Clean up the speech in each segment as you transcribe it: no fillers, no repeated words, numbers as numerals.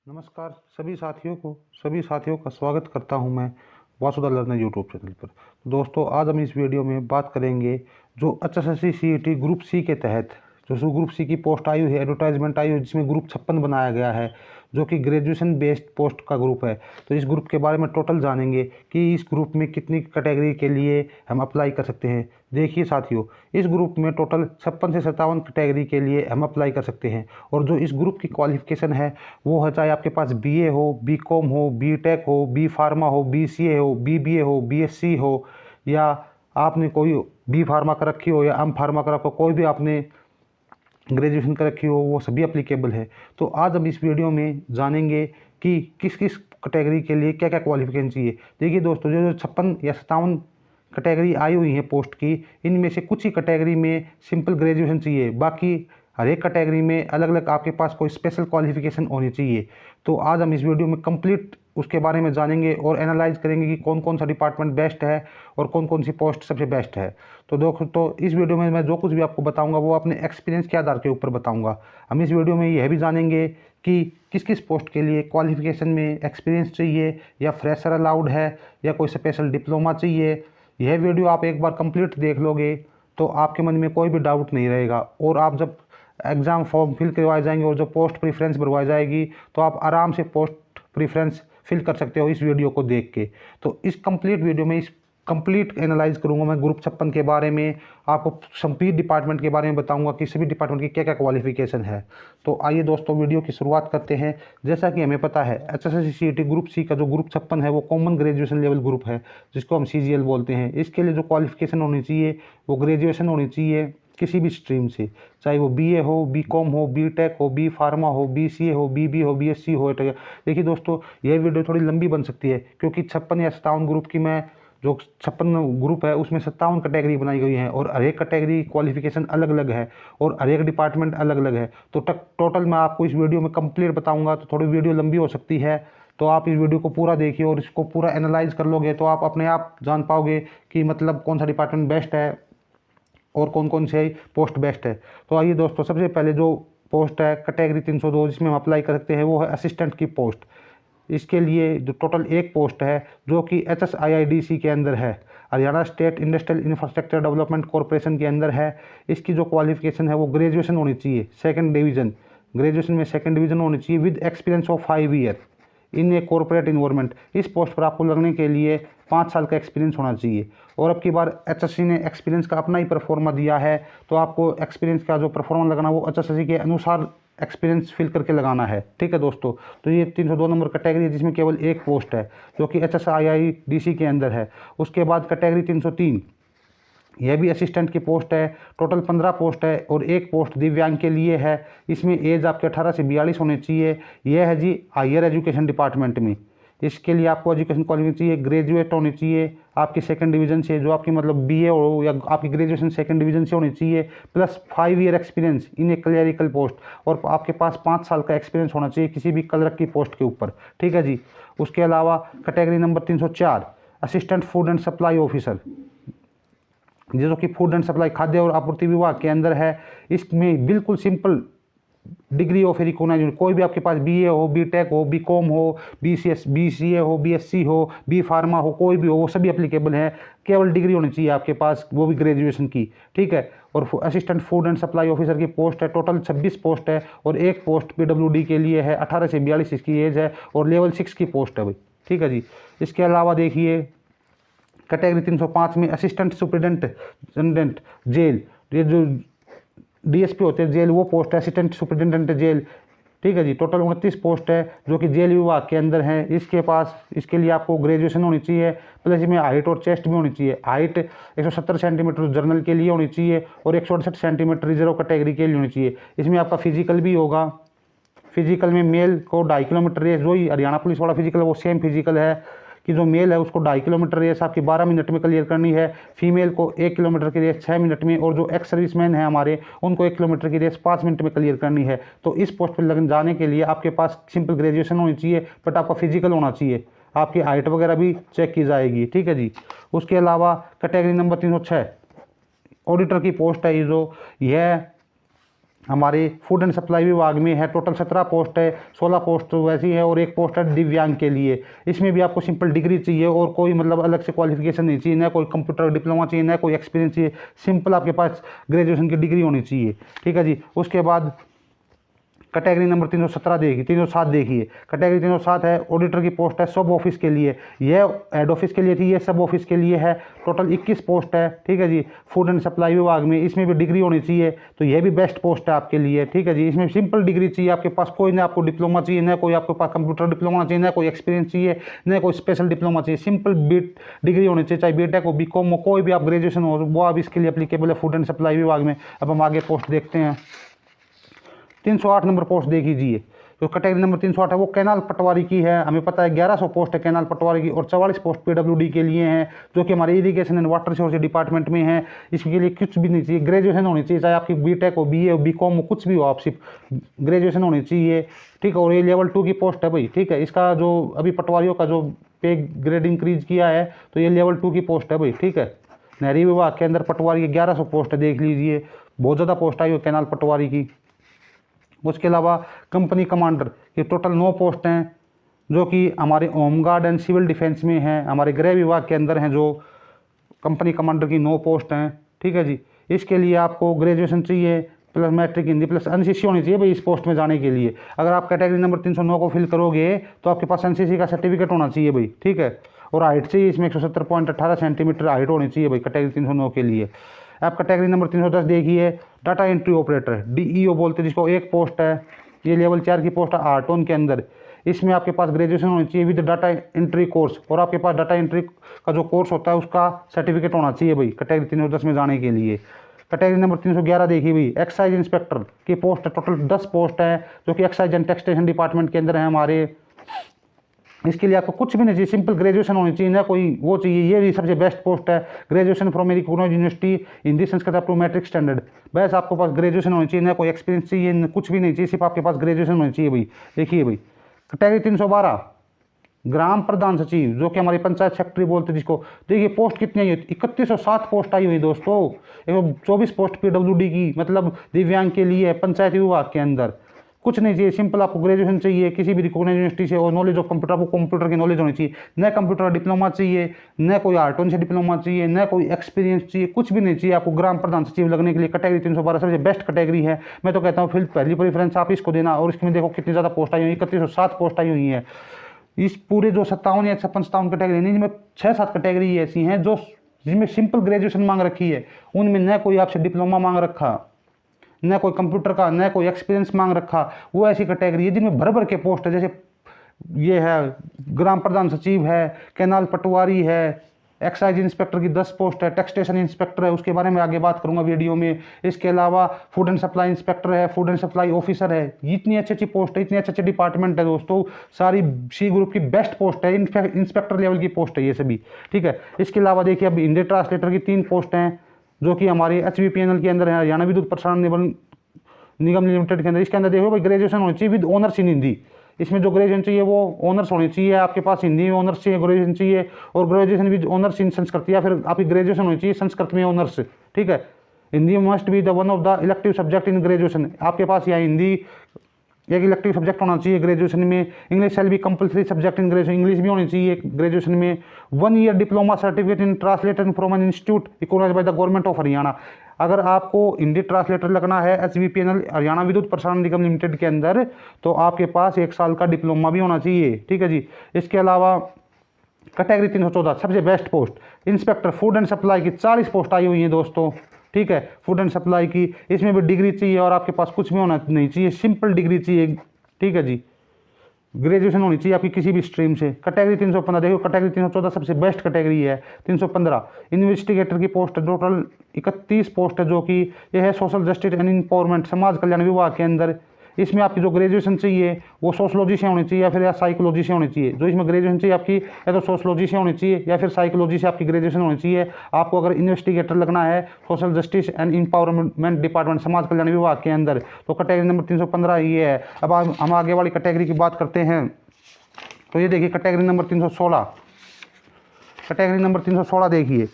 नमस्कार सभी साथियों का स्वागत करता हूं मैं वासुदा लर्नर यूट्यूब चैनल पर। तो दोस्तों, आज हम इस वीडियो में बात करेंगे जो एचएसएससी सीईटी ग्रुप सी के तहत जो ग्रुप सी की पोस्ट आई हुई है, एडवर्टाइजमेंट आई हुई है, जिसमें ग्रुप 56 बनाया गया है, जो कि ग्रेजुएशन बेस्ड पोस्ट का ग्रुप है। तो इस ग्रुप के बारे में टोटल जानेंगे कि इस ग्रुप में कितनी कैटेगरी के लिए हम अप्लाई कर सकते हैं। देखिए साथियों, इस ग्रुप में टोटल 56 से 57 कैटेगरी के लिए हम अप्लाई कर सकते हैं। और जो इस ग्रुप की क्वालिफिकेशन है वो है, चाहे आपके पास बीए हो, बीकॉम हो, बीटेक हो, बी फार्मा हो, बीसीए हो, बीबीए हो, बीएससी हो, या आपने कोई बी फार्मा कर रखी हो या एम फार्मा कर रखा हो, कोई भी आपने ग्रेजुएशन कर रखी हो, वो सभी अप्लीकेबल है। तो आज हम इस वीडियो में जानेंगे कि किस किस कैटेगरी के लिए क्या क्या क्वालिफिकेशन चाहिए। देखिए दोस्तों, जो 56 या 57 कैटेगरी आई हुई है पोस्ट की, इनमें से कुछ ही कैटेगरी में सिंपल ग्रेजुएशन चाहिए, बाकी हर एक कैटेगरी में अलग अलग आपके पास कोई स्पेशल क्वालिफिकेशन होनी चाहिए। तो आज हम इस वीडियो में कंप्लीट उसके बारे में जानेंगे और एनालाइज करेंगे कि कौन कौन सा डिपार्टमेंट बेस्ट है और कौन कौन सी पोस्ट सबसे बेस्ट है। तो दोस्तों, इस वीडियो में मैं जो कुछ भी आपको बताऊंगा वो अपने एक्सपीरियंस के आधार के ऊपर बताऊंगा। हम इस वीडियो में यह भी जानेंगे कि किस किस पोस्ट के लिए क्वालिफिकेशन में एक्सपीरियंस चाहिए, या फ्रेशर अलाउड है, या कोई स्पेशल डिप्लोमा चाहिए। यह वीडियो आप एक बार कंप्लीट देख लोगे तो आपके मन में कोई भी डाउट नहीं रहेगा, और आप जब एग्ज़ाम फॉर्म फिल करवाए जाएंगे और जो पोस्ट प्रीफ्रेंस भरवाई जाएगी तो आप आराम से पोस्ट प्रीफ्रेंस फिल कर सकते हो इस वीडियो को देख के। तो इस कंप्लीट वीडियो में इस कंप्लीट एनालाइज करूंगा मैं ग्रुप 56 के बारे में, आपको सभी डिपार्टमेंट के बारे में बताऊंगा कि सभी डिपार्टमेंट की क्या क्या क्वालिफिकेशन है। तो आइए दोस्तों, वीडियो की शुरुआत करते हैं। जैसा कि हमें पता है, एचएसएससी सीईटी ग्रुप सी का जो ग्रुप 56 है वो कॉमन ग्रेजुएशन लेवल ग्रुप है, जिसको हम सीजीएल बोलते हैं। इसके लिए जो क्वालिफिकेशन होनी चाहिए वो ग्रेजुएशन होनी चाहिए किसी भी स्ट्रीम से, चाहे वो बीए हो, बीकॉम हो, बीटेक हो, बी फार्मा हो, बीसीए हो, बीबी हो, बीएससी हो। देखिए दोस्तों, यह वीडियो थोड़ी लंबी बन सकती है, क्योंकि 56 या 57 ग्रुप की मैं जो 56 ग्रुप है उसमें 57 कैटेगरी बनाई गई है, और हर एक कैटेगरी क्वालिफिकेशन अलग अलग है, और हर एक डिपार्टमेंट अलग अलग है। तो टोटल मैं आपको इस वीडियो में कंप्लीट बताऊंगा, तो थोड़ी वीडियो लंबी हो सकती है। तो आप इस वीडियो को पूरा देखिए और इसको पूरा एनालाइज कर लोगे तो आप अपने आप जान पाओगे कि मतलब कौन सा डिपार्टमेंट बेस्ट है और कौन कौन से पोस्ट बेस्ट है। तो आइए दोस्तों, सबसे पहले जो पोस्ट है कैटेगरी 302 जिसमें हम अप्लाई कर सकते हैं वो है असिस्टेंट की पोस्ट। इसके लिए जो टोटल एक पोस्ट है जो कि HSIIDC के अंदर है, Haryana state industrial infrastructure development corporation के अंदर है। इसकी जो क्वालिफिकेशन है वो ग्रेजुएशन होनी चाहिए, सेकंड डिवीज़न, ग्रेजुएशन में सेकंड डिवीज़न होनी चाहिए with experience of 5 year in A corporate environment. इस पोस्ट पर आपको लगने के लिए 5 साल का एक्सपीरियंस होना चाहिए। और अब की बार एचएससी ने एक्सपीरियंस का अपना ही परफॉर्मा दिया है, तो आपको एक्सपीरियंस का जो परफॉर्मा लगाना वो एचएससी के अनुसार एक्सपीरियंस फिल करके लगाना है। ठीक है दोस्तों, तो ये 302 नंबर कैटेगरी है जिसमें केवल एक पोस्ट है जो कि HSIIDC के अंदर है। उसके बाद कैटेगरी 303, यह भी असिस्टेंट की पोस्ट है। टोटल 15 पोस्ट है और एक पोस्ट दिव्यांग के लिए है। इसमें एज आपके 18 से 42 होने चाहिए। यह है जी हायर एजुकेशन डिपार्टमेंट में। इसके लिए आपको एजुकेशन क्वालिफिकेशन चाहिए, ग्रेजुएट होनी चाहिए आपकी सेकंड डिवीज़न से, जो आपकी मतलब बीए हो या आपकी ग्रेजुएशन सेकंड डिवीज़न से होनी चाहिए, plus 5 year experience in A clerical post, और आपके पास 5 साल का एक्सपीरियंस होना चाहिए किसी भी क्लर्क की पोस्ट के ऊपर। ठीक है जी। उसके अलावा category number 304 assistant food and supply officer, जो कि फूड एंड सप्लाई खाद्य और आपूर्ति विभाग के अंदर है। इसमें बिल्कुल सिंपल डिग्री ऑफ रिकॉग्नाइज, कोई भी आपके पास बीए हो, बीटेक हो, बीकॉम हो, बीसीए हो, बीएससी हो, बी फार्मा हो, कोई भी हो, वो सभी एप्लीकेबल है। केवल डिग्री होनी चाहिए आपके पास, वो भी ग्रेजुएशन की। ठीक है। और assistant food and supply officer की पोस्ट है, टोटल 26 पोस्ट है, और एक पोस्ट PWD के लिए है, 18 से 42 इसकी एज है, और लेवल 6 की पोस्ट है भाई। ठीक है जी। इसके अलावा देखिए कैटेगरी 305 में असिस्टेंट सुपरिटेंडेंट जेल, ये जो DSP होते हैं जेल, वो पोस्ट है असिस्टेंट सुपरिटेंडेंट जेल। ठीक है जी। टोटल 29 पोस्ट है जो कि जेल विभाग के अंदर है। इसके लिए आपको ग्रेजुएशन होनी चाहिए, प्लस इसमें हाइट और चेस्ट भी होनी चाहिए। हाइट 170 सेंटीमीटर जनरल के लिए होनी चाहिए, और 168 सेंटीमीटर रिजर्व कैटेगरी के लिए होनी चाहिए। इसमें आपका फिजिकल भी होगा। फिजिकल में मेल को 2.5 किलोमीटर रेस, जो ही हरियाणा पुलिस वाला फिजिकल है वो सेम फिजिकल है कि जो मेल है उसको 2.5 किलोमीटर रेस आपकी 12 मिनट में क्लियर करनी है। फीमेल को 1 किलोमीटर की रेस 6 मिनट में, और जो एक्स सर्विसमैन है हमारे उनको 1 किलोमीटर की रेस 5 मिनट में क्लियर करनी है। तो इस पोस्ट पर लगन जाने के लिए आपके पास सिंपल ग्रेजुएशन होनी चाहिए, बट आपका फिजिकल होना चाहिए, आपकी हाइट वगैरह भी चेक की जाएगी। ठीक है जी। उसके अलावा कैटेगरी नंबर 306 ऑडिटर की पोस्ट है। यह हमारे फूड एंड सप्लाई विभाग में है। टोटल 17 पोस्ट है, 16 पोस्ट तो वैसी है और एक पोस्ट है दिव्यांग के लिए। इसमें भी आपको सिंपल डिग्री चाहिए और कोई मतलब अलग से क्वालिफिकेशन नहीं चाहिए, ना कोई कंप्यूटर डिप्लोमा चाहिए, ना कोई एक्सपीरियंस चाहिए, सिंपल आपके पास ग्रेजुएशन की डिग्री होनी चाहिए। ठीक है जी। उसके बाद कैटेगरी नंबर 307 देखिए। कैटेगरी 307 है, ऑडिटर की पोस्ट है सब ऑफिस के लिए। यह हेड ऑफिस के लिए थी, ये सब ऑफिस के लिए है। टोटल 21 पोस्ट है। ठीक है जी। फूड एंड सप्लाई विभाग में इसमें भी डिग्री होनी चाहिए, तो यह भी बेस्ट पोस्ट है आपके लिए। ठीक है जी। इसमें सिंपल डिग्री चाहिए आपके पास, कोई ना आपको डिप्लोमा चाहिए, ना कोई आपके पास कंप्यूटर डिप्लोमा चाहिए, ना कोई एक्सपीरियंस चाहिए, ना कोई स्पेशल डिप्लोमा चाहिए, सिंपल बीट डिग्री होनी चाहिए, चाहे बीटेक हो, बीकॉम हो, कोई भी आप ग्रेजुएशन हो, वो आप इसके लिए अप्लीकेबल है फूड एंड सप्लाई विभाग में। अब हम आगे पोस्ट देखते हैं। 308 नंबर पोस्ट देख लीजिए। जो कैटेगरी नंबर 308 है वो कैनाल पटवारी की है। हमें पता है 1100 पोस्ट है कैनाल पटवारी की और 44 पोस्ट पीडब्ल्यूडी के लिए हैं, जो कि हमारे irrigation and water resource department में है। इसके लिए कुछ भी नहीं चाहिए, ग्रेजुएशन होनी चाहिए, चाहे आपकी बीटेक हो, बीए हो, बीकॉम हो, कुछ भी हो, आप सिर्फ ग्रेजुएशन होनी चाहिए। ठीक है। और ये लेवल 2 की पोस्ट है भाई। ठीक है। इसका जो अभी पटवारियों का जो पे ग्रेड इंक्रीज किया है, तो ये लेवल 2 की पोस्ट है भाई। ठीक है। नहरी विभाग के अंदर पटवारी की 1100 पोस्ट है, देख लीजिए, बहुत ज़्यादा पोस्ट आई हो कैनाल पटवारी की। उसके अलावा कंपनी कमांडर ये टोटल 9 पोस्ट हैं, जो कि हमारे होमगार्ड एंड सिविल डिफेंस में हैं, हमारे गृह विभाग के अंदर हैं। जो कंपनी कमांडर की 9 पोस्ट हैं। ठीक है जी। इसके लिए आपको ग्रेजुएशन चाहिए plus matric Hindi plus NCC होनी चाहिए भाई इस पोस्ट में जाने के लिए। अगर आप कैटेगरी नंबर 309 को फिल करोगे तो आपके पास एनसीसी का सर्टिफिकेट होना चाहिए भाई। ठीक है। और हाइट चाहिए इसमें 170.18 सेंटीमीटर हाइट होनी चाहिए भाई कैटेगरी 309 के लिए। आप कैटेगरी नंबर 310 देखिए, डाटा एंट्री ऑपरेटर डीईओ बोलते हैं जिसको, एक पोस्ट है, ये लेवल 4 की पोस्ट है आर्टोन के अंदर। इसमें आपके पास ग्रेजुएशन होनी चाहिए विद डाटा एंट्री कोर्स, और आपके पास डाटा एंट्री का जो कोर्स होता है उसका सर्टिफिकेट होना चाहिए भाई कैटेगरी 310 में जाने के लिए। कैटेगरी नंबर 311 देखिए भाई, एक्साइज इंस्पेक्टर की पोस्ट है। टोटल 10 पोस्ट है, जो कि एक्साइज एंड टैक्सेशन डिपार्टमेंट के अंदर है हमारे। इसके लिए आपको कुछ भी नहीं चाहिए, सिंपल ग्रेजुएशन होनी चाहिए, ना कोई वो चाहिए। ये भी सबसे बेस्ट पोस्ट है, ग्रेजुएशन फ्रॉम मेरी recognised university Hindi Sanskrit up to matric standard. बस आपके पास ग्रेजुएशन होनी चाहिए, ना कोई एक्सपीरियंस चाहिए, ना कुछ भी नहीं चाहिए, सिर्फ आपके पास ग्रेजुएशन होनी चाहिए भाई। देखिए भाई कैटेगरी 312 ग्राम प्रधान सचिव, जो कि हमारी पंचायत सेक्रेटरी बोलते हैं जिसको। देखिए पोस्ट कितनी आई हुई, 3107 पोस्ट आई हुई दोस्तों। 124 पोस्ट पीडब्ल्यूडी की, मतलब दिव्यांग के लिए पंचायती विभाग के अंदर। कुछ नहीं चाहिए, सिंपल आपको ग्रेजुएशन चाहिए किसी भी रिकॉग्नाइज्ड यूनिवर्सिटी से, और नॉलेज ऑफ कंप्यूटर, आपको कंप्यूटर की नॉलेज होनी चाहिए। न कंप्यूटर डिप्लोमा चाहिए, न कोई आर्टोन से डिप्लोमा चाहिए, न कोई एक्सपीरियंस चाहिए, कुछ भी नहीं चाहिए आपको ग्राम प्रधान सचिव लगने के लिए। कैटेगरी 312 सबसे बेस्ट कैटेगरी है। मैं तो कहता हूँ फिर पहली प्रेफरेंस आप इसको देना। और इसमें देखो कितनी ज़्यादा पोस्ट आई हुई, 3107 पोस्ट आई हुई है। इस पूरे जो 57 या 57 कैटेगरी नहीं, जिनमें 6-7 कैटेगरी ऐसी हैं जो जिनमें सिंपल ग्रेजुएशन मांग रखी है, उनमें न कोई आपसे डिप्लोमा मांग रखा, न कोई कंप्यूटर का, न कोई एक्सपीरियंस मांग रखा। वो ऐसी कैटेगरी है जिनमें भर भर के पोस्ट है, जैसे ये है ग्राम प्रधान सचिव है, कैनाल पटवारी है, एक्साइज इंस्पेक्टर की 10 पोस्ट है, टैक्सेशन इंस्पेक्टर है, उसके बारे में आगे बात करूंगा वीडियो में। इसके अलावा फूड एंड सप्लाई इंस्पेक्टर है, फूड एंड सप्लाई ऑफिसर है। इतनी अच्छी अच्छी पोस्ट है, इतने अच्छे अच्छे डिपार्टमेंट है दोस्तों, सारी सी ग्रुप की बेस्ट पोस्ट है, इंस्पेक्टर लेवल की पोस्ट है ये सभी। ठीक है। इसके अलावा देखिए अब हिंदी ट्रांसलेटर की 3 पोस्ट हैं, जो कि हमारे HVPNL के अंदर है, हरियाणा विद्युत प्रसारण निगम लिमिटेड के अंदर। इसके अंदर देखो भाई ग्रेजुएशन होनी चाहिए विद ऑनर्स इन हिंदी। इसमें जो ग्रेजुएशन चाहिए वो ऑनर्स होनी चाहिए, आपके पास हिंदी में ऑनर्स चाहिए, ग्रेजुएशन चाहिए, और graduation with honours in Sanskrit, या फिर आपकी ग्रेजुएशन होनी चाहिए संस्कृत में ऑनर्स। ठीक है। Hindi must be the one of the elective subject in graduation. आपके पास या हिंदी एक इलेक्टिव सब्जेक्ट होना चाहिए ग्रेजुएशन में। English shall be compulsory subject in graduation, English भी होनी चाहिए ग्रेजुएशन में। 1 year diploma certificate in translator from an institute recognised by the government of Haryana. अगर आपको हिंदी ट्रांसलेटर लगना है HVPNL हरियाणा विद्युत प्रसारण निगम लिमिटेड के अंदर, तो आपके पास 1 साल का डिप्लोमा भी होना चाहिए। ठीक है जी। इसके अलावा कैटेगरी 314 सबसे best post inspector food and supply की 40 पोस्ट आई हुई हैं दोस्तों। ठीक है। फूड एंड सप्लाई की, इसमें भी डिग्री चाहिए और आपके पास कुछ भी होना नहीं चाहिए, सिंपल डिग्री चाहिए। ठीक है जी। ग्रेजुएशन होनी चाहिए आपकी किसी भी स्ट्रीम से। कैटेगरी 315 देखो, कैटेगरी 314 सबसे बेस्ट कैटेगरी है। 315 इन्वेस्टिगेटर की पोस्ट है, टोटल 31 पोस्ट है, जो कि यह है सोशल जस्टिस एंड एम्पावरमेंट, समाज कल्याण विभाग के अंदर। इसमें आपकी जो ग्रेजुएशन चाहिए वो सोशलॉजी से होनी चाहिए या फिर साइकोलॉजी से होनी चाहिए। जो इसमें ग्रेजुएशन चाहिए आपकी या तो सोशलॉजी से होनी चाहिए या फिर साइकोलॉजी से आपकी ग्रेजुएशन होनी चाहिए। आपको अगर इन्वेस्टिगेटर लगना है social justice and empowerment department, समाज कल्याण विभाग के अंदर, तो कैटेगरी नंबर 315 ये है। अब हम आगे वाली कैटेगरी की बात करते हैं। तो ये देखिए कैटेगरी नंबर 316, कैटेगरी नंबर 316 देखिए,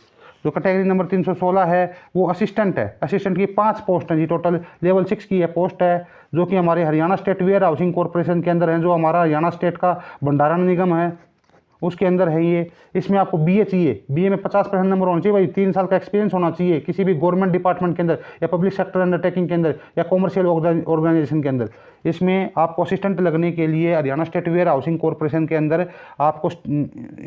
जो कैटेगरी नंबर 316 है वो असिस्टेंट है। असिस्टेंट की 5 पोस्ट हैं जी टोटल, लेवल 6 की है पोस्ट है, जो कि हमारे Haryana state warehousing corporation के अंदर है, जो हमारा हरियाणा स्टेट का भंडारण निगम है उसके अंदर है ये। इसमें आपको बीए चाहिए, बीए में 50% नंबर होना चाहिए भाई, 3 साल का एक्सपीरियंस होना चाहिए किसी भी गवर्नमेंट डिपार्टमेंट के अंदर या पब्लिक सेक्टर अंडरटेकिंग के अंदर या कॉमर्शियल ऑर्गेनाइजेशन के अंदर। इसमें आपको असिस्टेंट लगने के लिए Haryana state warehousing corporation के अंदर आपको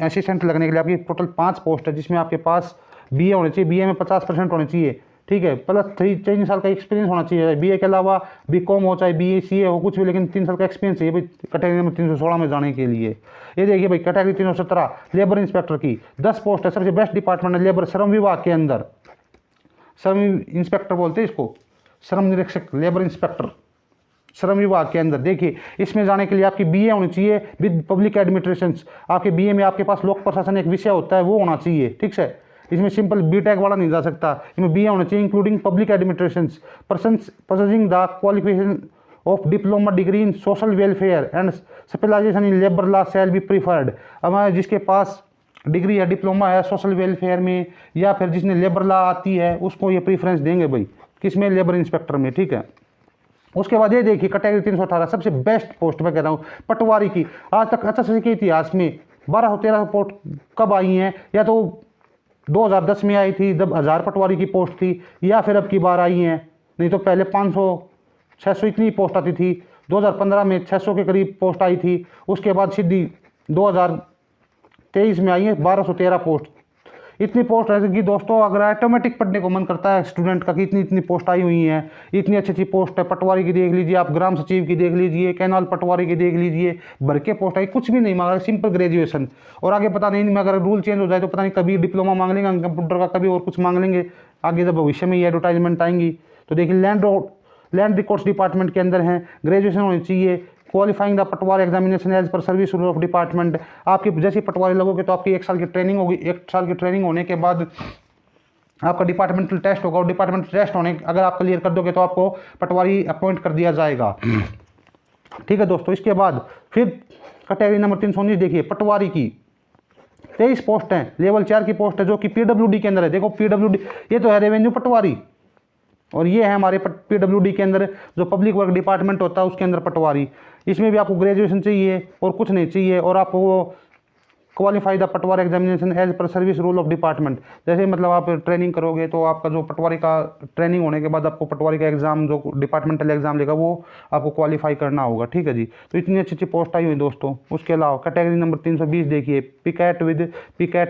असिस्टेंट लगने के लिए आपकी टोटल 5 पोस्ट है, जिसमें आपके पास बीए होने चाहिए, बीए में 50% होने चाहिए, ठीक है, प्लस 3 साल का एक्सपीरियंस होना चाहिए। बीए के अलावा बीकॉम हो चाहे बीए सीए हो कुछ भी, लेकिन 3 साल का एक्सपीरियंस चाहिए भाई कैटेगरी नंबर 316 में जाने के लिए। ये देखिए भाई कैटेगरी 317 लेबर इंस्पेक्टर की 10 पोस्ट है, सबसे बेस्ट डिपार्टमेंट है लेबर श्रम विभाग के अंदर, श्रम इंस्पेक्टर बोलते हैं इसको, श्रम निरीक्षक लेबर इंस्पेक्टर श्रम विभाग के अंदर। देखिए इसमें जाने के लिए आपकी बीए होनी चाहिए विद पब्लिक एडमिनिस्ट्रेशन, आपके बीए में आपके पास लोक प्रशासन एक विषय होता है वो होना चाहिए, ठीक है। इसमें सिंपल बीटेक वाला नहीं जा सकता, इसमें बीए होना चाहिए including public administration, persons possessing the qualification of diploma degree in social welfare and specialisation in labour law shall be preferred. हमारे जिसके पास डिग्री या डिप्लोमा है सोशल वेलफेयर में या फिर जिसने लेबर लॉ आती है उसको ये प्रीफरेंस देंगे भाई, किसमें, लेबर इंस्पेक्टर में, ठीक है। उसके बाद ये देखिए कैटेगरी 318 सबसे बेस्ट पोस्ट मैं कह रहा हूँ पटवारी की। आज तक एचएसएससी के इतिहास में 1213 पोस्ट कब आई हैं, या तो 2010 में आई थी जब 1000 पटवारी की पोस्ट थी, या फिर अब की बार आई हैं, नहीं तो पहले 500-600 इतनी पोस्ट आती थी। 2015 में 600 के करीब पोस्ट आई थी, उसके बाद सीधी 2023 में आई है 1213 पोस्ट। इतनी पोस्ट है कि दोस्तों अगर ऑटोमेटिक पढ़ने को मन करता है स्टूडेंट का कि इतनी इतनी पोस्ट आई हुई हैं, इतनी अच्छी अच्छी पोस्ट है, पटवारी की देख लीजिए आप, ग्राम सचिव की देख लीजिए, कैनाल पटवारी की देख लीजिए, भर के पोस्ट आई, कुछ भी नहीं मांगा, सिंपल ग्रेजुएशन। और आगे पता नहीं अगर रूल चेंज हो जाए तो पता नहीं कभी डिप्लोमा मांग लेंगे कंप्यूटर का, कभी और कुछ मांग लेंगे आगे जब भविष्य में ये एडवर्टाइजमेंट आएंगी। तो देखिए लैंड रिकॉर्ड्स डिपार्टमेंट के अंदर हैं, ग्रेजुएशन होनी चाहिए, qualifying the patwari examination as per service rule of department. आपकी जैसे पटवारी लगोगे तो आपकी 1 साल की ट्रेनिंग होगी, 1 साल की ट्रेनिंग होने के बाद आपका डिपार्टमेंटल टेस्ट होगा, और डिपार्टमेंटल टेस्ट होने अगर आप क्लियर कर दोगे तो आपको पटवारी अपॉइंट कर दिया जाएगा, ठीक है दोस्तों। इसके बाद फिर कैटेगरी नंबर 319 देखिए पटवारी की 23 पोस्ट हैं, लेवल 4 की पोस्ट है जो कि पीडब्ल्यूडी के अंदर है। देखो पीडब्ल्यूडी ये तो है रेवेन्यू पटवारी, और ये है हमारे पीडब्ल्यूडी के अंदर जो पब्लिक वर्क डिपार्टमेंट होता है उसके अंदर पटवारी। इसमें भी आपको ग्रेजुएशन चाहिए और कुछ नहीं चाहिए, और आपको qualify the patwari examination as per service rule of department. जैसे मतलब आप ट्रेनिंग करोगे तो आपका जो पटवारी का ट्रेनिंग होने के बाद आपको पटवारी का एग्जाम जो डिपार्टमेंटल एग्जाम लेगा वो आपको क्वालिफाई करना होगा, ठीक है जी। तो इतनी अच्छी अच्छी पोस्ट आई हुई दोस्तों। उसके अलावा कैटेगरी नंबर 320 देखिए पिकैट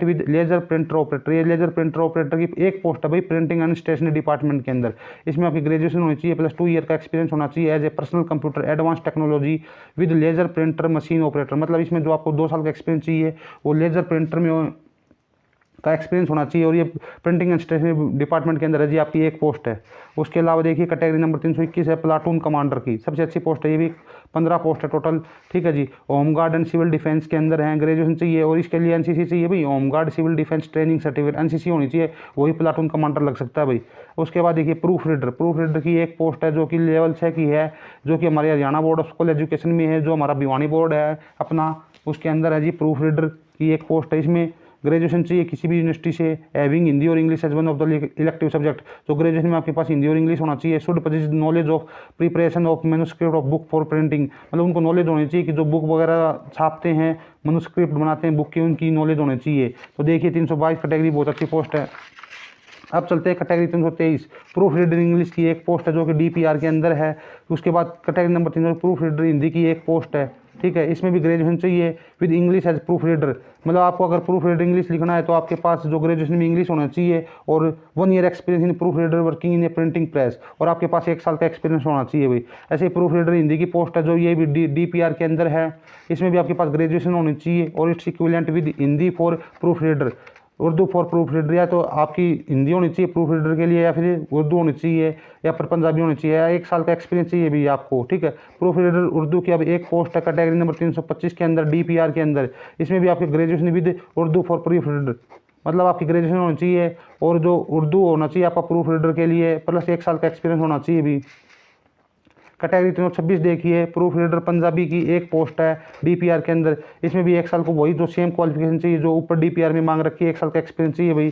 विद लेजर प्रिंटर ऑपरेटर। ये लेजर प्रिंटर ऑपरेटर की एक पोस्ट है भाई प्रिंटिंग एंड स्टेशनरी डिपार्टमेंट के अंदर। इसमें आपकी ग्रेजुएशन होनी चाहिए प्लस 2 ईयर का एक्सपीरियंस होना चाहिए as a personal computer advance technology with laser printer machine operator. मतलब इसमें जो आपको 2 साल का एक्सपीरियंस चाहिए वो लेजर प्रिंटर में का एक्सपीरियंस होना चाहिए, और ये प्रिंटिंग एंड स्टेशनरी डिपार्टमेंट के अंदर है जी आपकी एक पोस्ट है। उसके अलावा देखिए कैटेगरी नंबर 321 है प्लाटून कमांडर की, सबसे अच्छी पोस्ट है, ये भी 15 पोस्ट है टोटल, ठीक है जी। होमगार्ड एंड सिविल डिफेंस के अंदर है, ग्रेजुएशन चाहिए और इसके लिए एनसीसी चाहिए भाई, home guard civil defence training certificate NCC होनी चाहिए, वही प्लाटून कमांडर लग सकता है भाई। उसके बाद देखिए प्रूफ रीडर की एक पोस्ट है जो कि लेवल 6 की है, जो कि हमारे Haryana board of school education में है, जो हमारा भिवानी बोर्ड है अपना, उसके अंदर है जी प्रूफ रीडर की एक पोस्ट है। इसमें ग्रेजुएशन चाहिए किसी भी यूनिवर्सिटी से, हैविंग हिंदी और English as one of the elective subject. तो ग्रेजुएशन में आपके पास हिंदी और इंग्लिश होना चाहिए। Should possess knowledge of preparation of manuscript of book for printing, मतलब उनको नॉलेज होनी चाहिए कि जो बुक वगैरह छापते हैं, मैन्युस्क्रिप्ट बनाते हैं बुक की, उनकी नॉलेज होनी चाहिए। तो देखिए 322 कैटेगरी बहुत अच्छी पोस्ट है। अब चलते हैं कैटेगरी 323 प्रूफ रीडर इंग्लिश की एक पोस्ट है जो कि डीपीआर के अंदर है। उसके बाद category number 300 proof reader Hindi की एक पोस्ट है, ठीक है। इसमें भी ग्रेजुएशन चाहिए with English as proof reader, मतलब आपको अगर प्रूफ रीडर इंग्लिश लिखना है तो आपके पास जो ग्रेजुएशन में इंग्लिश होना चाहिए और 1 year experience in proof reader working in A printing press, और आपके पास 1 साल का एक्सपीरियंस होना चाहिए भाई। ऐसे ही प्रूफ रीडर हिंदी की पोस्ट है जो ये भी डीपीआर के अंदर है। इसमें भी आपके पास ग्रेजुएशन होनी चाहिए और its equivalent with Hindi for proof reader, Urdu for proof reader, या तो आपकी हिंदी होनी चाहिए प्रूफ रीडर के लिए, या फिर उर्दू होनी चाहिए, या फिर पंजाबी होनी चाहिए, या 1 साल का एक्सपीरियंस चाहिए भी आपको, ठीक है। प्रूफ रीडर उर्दू की अब एक पोस्ट है कैटेगरी नंबर 325 के अंदर डीपीआर के अंदर। इसमें भी आपकी graduation with Urdu for proof reader, मतलब आपकी ग्रेजुएशन होनी चाहिए और जो उर्दू होना चाहिए आपका प्रूफ रीडर के लिए, प्लस 1 साल का एक्सपीरियंस होना चाहिए भी। कैटेगरी 326 देखिए प्रूफ रीडर पंजाबी की एक पोस्ट है डीपीआर के अंदर। इसमें भी 1 साल को वही जो सेम क्वालिफिकेशन चाहिए जो ऊपर डीपीआर में मांग रखी है, 1 साल का एक्सपीरियंस चाहिए भाई।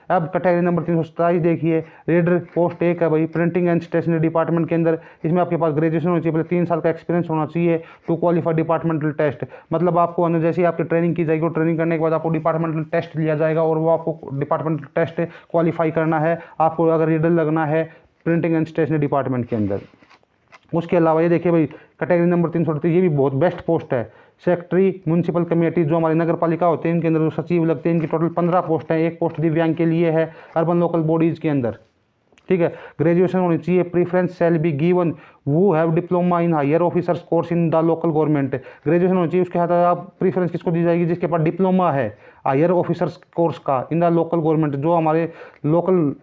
अब कैटेगरी नंबर 327 देखिए, रीडर पोस्ट 1 है भाई, प्रिंटिंग एंड स्टेशनरी डिपार्टमेंट के अंदर। इसमें आपके पास ग्रेजुएशन होनी चाहिए, पहले 3 साल का एक्सपीरियंस होना चाहिए टू क्वालिफाई डिपार्टमेंटल टेस्ट। मतलब आपको अंदर जैसे ही आपकी ट्रेनिंग की जाएगी, ट्रेनिंग करने के बाद आपको डिपार्टमेंटल टेस्ट लिया जाएगा और वो आपको डिपार्टमेंटल टेस्ट क्वालिफाई करना है आपको, अगर रीडर लगना है प्रिंटिंग एंड स्टेशनरी डिपार्टमेंट के अंदर। उसके अलावा ये देखिए भाई, कैटेगरी नंबर 338, ये भी बहुत बेस्ट पोस्ट है, सेक्रेटरी म्यूनसिपल कमेटी, जो हमारी नगर पालिका होते हैं इनके अंदर जो सचिव लगते हैं, इनकी टोटल 15 पोस्ट हैं। एक पोस्ट दिव्यांग के लिए है अर्बन लोकल बॉडीज़ के अंदर, ठीक है। ग्रेजुएशन होनी चाहिए, preference shall be given who have diploma in higher officers course in the local government. Graduation होनी चाहिए, उसके साथ आप प्रीफरेंस किसको दी जाएगी, जिसके पास डिप्लोमा है हायर ऑफिसर्स कोर्स का इन द लोकल गवर्नमेंट, जो हमारे लोकल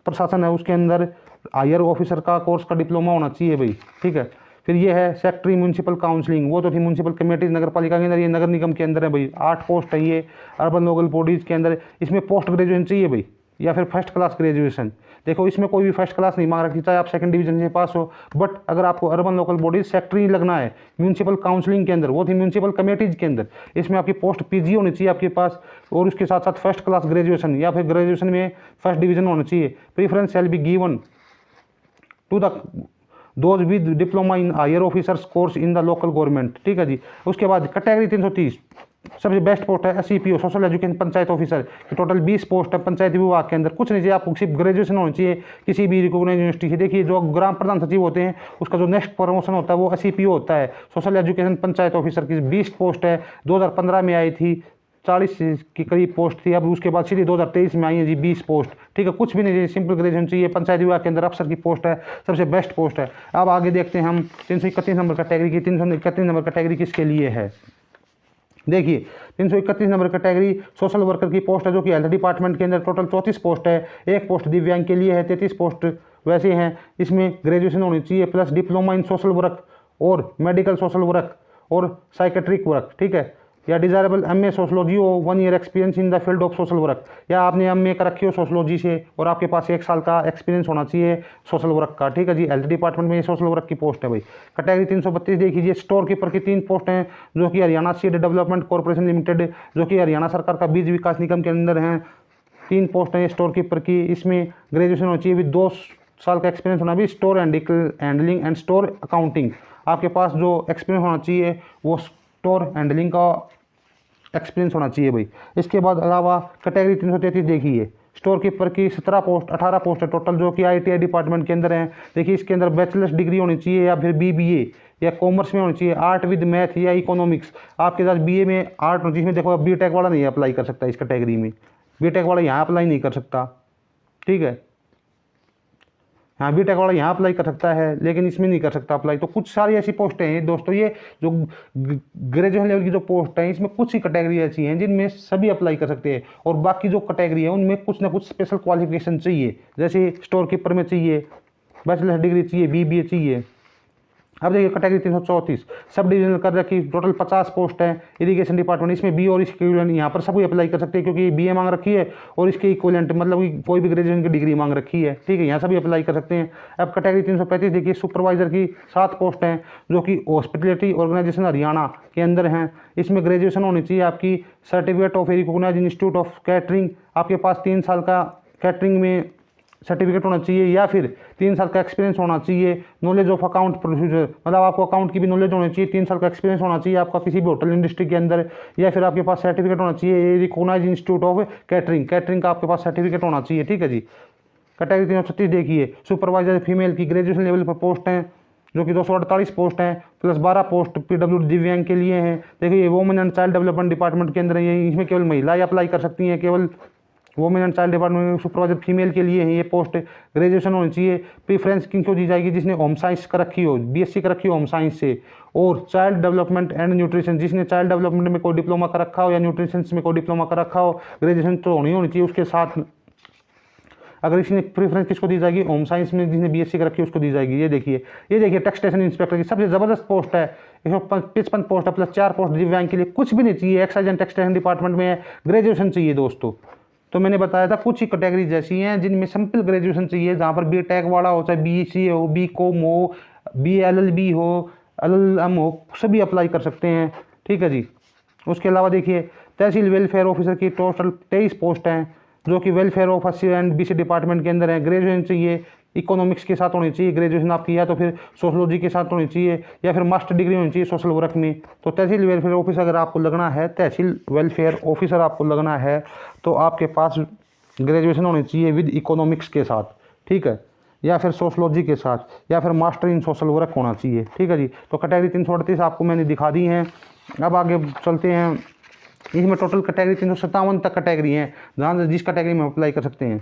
प्रशासन है उसके अंदर हायर ऑफिसर का कोर्स का डिप्लोमा होना चाहिए भाई, ठीक है। फिर ये है सेक्रेटरी म्यूनसिपल काउंसलिंग, वो तो थी म्यूनसिपल कमेटीज नगर पालिका के अंदर, ये नगर निगम के अंदर है भाई। 8 पोस्ट है ये अर्बन लोकल बॉडीज़ के अंदर। इसमें पोस्ट ग्रेजुएशन चाहिए भाई, या फिर फर्स्ट क्लास ग्रेजुएशन। देखो इसमें कोई भी फर्स्ट क्लास नहीं मांग रखी, चाहे आप सेकंड डिवीजन से पास हो, बट अगर आपको अर्बन लोकल बॉडीज सेक्रेटरी लगना है म्यूनसिपल काउंसलिंग के अंदर, वो थी म्यूनसिपल कमेटीज के अंदर, इसमें आपकी पोस्ट पीजी होनी चाहिए आपके पास, और उसके साथ साथ फर्स्ट क्लास ग्रेजुएशन या फिर ग्रेजुएशन में फर्स्ट डिवीजन होना चाहिए। Preference shall be given to the those with diploma in higher officers course in the local government, ठीक है जी। उसके बाद कैटेगरी 330 सबसे बेस्ट पोस्ट है SEPO social education panchayat officer, total 20 post है पंचायती विभाग के अंदर। कुछ नहीं चाहिए आपको, सिर्फ ग्रेजुएशन होनी चाहिए किसी भी रिकॉग्नाइज्ड यूनिवर्सिटी से। देखिए जो ग्राम प्रधान सचिव होते हैं उसका जो नेक्स्ट प्रमोशन होता है वो SEPO होता है, सोशल एजुकेशन पंचायत ऑफिसर की 20 पोस्ट है, 2015 में आई थी, 40 के करीब पोस्ट थी। अब उसके बाद सीधे 2023 में आई है जी 20 पोस्ट, ठीक है। कुछ भी नहीं चाहिए, सिंपल ग्रेजुएशन चाहिए। पंचायत विभाग के अंदर अफसर की पोस्ट है, सबसे बेस्ट पोस्ट है। अब आगे देखते हैं हम 331 नंबर कैटेगरी की। 331 नंबर कैटेगरी किसके लिए है, देखिए 331 नंबर कैटेगरी सोशल वर्कर की पोस्ट है, जो कि हेल्थ डिपार्टमेंट के अंदर टोटल 34 पोस्ट है। एक पोस्ट दिव्यांग के लिए है, 33 पोस्ट वैसे हैं। इसमें ग्रेजुएशन होनी चाहिए plus diploma in social work और मेडिकल सोशल वर्क और साइकेट्रिक वर्क, ठीक है। या डिजायरेबल MA सोशलॉजी हो, 1 year experience in the field of social work, या आपने MA कर रखी हो सोशलॉजी से और आपके पास 1 साल का एक्सपीरियंस होना चाहिए सोशल वर्क का, ठीक है जी। हेल्थ डिपार्टमेंट में ये सोशल वर्क की पोस्ट है भाई। कैटेगरी 332 देख लीजिए, स्टोर कीपर की 3 पोस्ट हैं, जो कि Haryana seed development corporation limited, जो कि हरियाणा सरकार का बीज विकास निगम के अंदर हैं। 3 पोस्ट हैं स्टोर कीपर की। इसमें ग्रेजुएशन होनी चाहिए, 2 साल का एक्सपीरियंस होना भी, store handling and store accounting. आपके पास जो एक्सपीरियंस होना चाहिए वो स्टोर हैंडलिंग का एक्सपीरियंस होना चाहिए भाई। इसके बाद अलावा कैटेगरी 333 देखिए, स्टोर कीपर की 17 पोस्ट 18 पोस्ट है टोटल, जो कि ITI डिपार्टमेंट के अंदर हैं। देखिए इसके अंदर बैचलर्स डिग्री होनी चाहिए या फिर BBA या कॉमर्स में होनी चाहिए, आर्ट विद मैथ या इकोनॉमिक्स। आपके साथ BA में आर्ट, जिसमें देखो BTech वाला नहीं अप्लाई कर सकता इस कैटेगरी में, BTech वाला यहाँ अप्लाई नहीं कर सकता, ठीक है। हाँ BTech वाला यहाँ अप्लाई कर सकता है लेकिन इसमें नहीं कर सकता अप्लाई। तो कुछ सारी ऐसी पोस्टें हैं दोस्तों, ये जो ग्रेजुएशन लेवल की जो पोस्ट हैं इसमें कुछ ही कैटेगरी ऐसी हैं जिनमें सभी अप्लाई कर सकते हैं, और बाकी जो कैटेगरी है उनमें कुछ ना कुछ स्पेशल क्वालिफिकेशन चाहिए। जैसे स्टोर कीपर में चाहिए बैचलर डिग्री चाहिए, BBA चाहिए। अब देखिए कैटेगरी 334 सब डिविजनल कर रखी, टोटल 50 पोस्ट है इरिगेशन डिपार्टमेंट। इसमें B और इसके इक्विवेलेंट यहाँ पर सभी अप्लाई कर सकते हैं, क्योंकि BA मांग रखी है और इसके इक्विवेलेंट मतलब कि कोई भी ग्रेजुएशन की डिग्री मांग रखी है, ठीक है। यहाँ सभी अप्लाई कर सकते हैं। अब कैटेगरी 335 देखिए, सुपरवाइजर की 7 पोस्ट हैं, जो कि हॉस्पिटलिटी ऑर्गेनाइजेशन हरियाणा के अंदर हैं। इसमें ग्रेजुएशन होनी चाहिए आपकी, certificate of recognised institute of catering, आपके पास 3 साल का कैटरिंग में सर्टिफिकेट होना चाहिए या फिर 3 साल का एक्सपीरियंस होना चाहिए। नॉलेज ऑफ अकाउंट प्रोसीजर, मतलब आपको अकाउंट की भी नॉलेज होनी चाहिए, 3 साल का एक्सपीरियंस होना चाहिए आपका किसी भी होटल इंडस्ट्री के अंदर, या फिर आपके पास सर्टिफिकेट होना चाहिए रिकॉग्नाइज्ड इंस्टीट्यूट ऑफ कैटरिंग का आपके पास सर्टिफिकेट होना चाहिए, ठीक है जी। कैटेगरी 336 देखिए, सुपरवाइजर फीमेल की ग्रेजुएशन लेवल पर पोस्ट हैं, जो कि 248 पोस्ट हैं प्लस 12 पोस्ट PW दिव्यांग के लिए हैं। देखिए women and child development department के अंदर है, इसमें केवल महिलाएं अप्लाई कर सकती हैं, केवल women and child department supervisor female के लिए है ये पोस्ट। ग्रेजुएशन होनी चाहिए। प्रीफ्रेंस किनको दी जाएगी, जिसने होम साइंस कर रखी हो, BSc कर रखी हो होम साइंस से, और चाइल्ड डेवलपमेंट एंड न्यूट्रिशन, जिसने चाइल्ड डेवलपमेंट में कोई डिप्लोमा कर रखा हो या न्यूट्रिशन में कोई डिप्लोमा कर रखा हो। ग्रेजुएशन तो होनी चाहिए उसके साथ। अगर इसने प्रीफ्रेंस किसको दी जाएगी, होम साइंस में जिसने BSc कर रखी है उसको दी जाएगी। ये देखिए टैक्सेशन इंस्पेक्टर की सबसे ज़बरदस्त पोस्ट है, 155 पोस्ट है प्लस 4 पोस्ट दिव्यांग के लिए। कुछ भी नहीं चाहिए, एक्साइज एंड टैक्सेशन डिपार्टमेंट में है, ग्रेजुएशन चाहिए दोस्तों। तो मैंने बताया था कुछ ही कैटेगरीज ऐसी हैं जिनमें सिंपल ग्रेजुएशन चाहिए, जहाँ पर BTech वाला हो, चाहे BCA हो, BCom हो, BLLB हो, LLM हो, सभी अप्लाई कर सकते हैं, ठीक है जी। उसके अलावा देखिए तहसील वेलफेयर ऑफिसर की टोटल 23 पोस्ट हैं, जो कि welfare of SC and BC department के अंदर है। ग्रेजुएशन चाहिए इकोनॉमिक्स के साथ होनी चाहिए ग्रेजुएशन आपकी, या तो फिर सोशोलॉजी के साथ होनी चाहिए, या फिर मास्टर डिग्री होनी चाहिए सोशल वर्क में। तो तहसील वेलफेयर ऑफिसर अगर आपको लगना है, तहसील वेलफेयर ऑफिसर आपको लगना है, तो आपके पास ग्रेजुएशन होनी चाहिए विद इकोनॉमिक्स के साथ, ठीक है, या फिर सोशोलॉजी के साथ, या फिर मास्टर इन सोशल वर्क होना चाहिए, ठीक है जी। तो कैटेगरी 338 आपको मैंने दिखा दी हैं। अब आगे चलते हैं। इसमें टोटल कैटेगरी 357 तक कैटेगरी हैं, जहाँ जिस कैटेगरी में अप्लाई कर सकते हैं।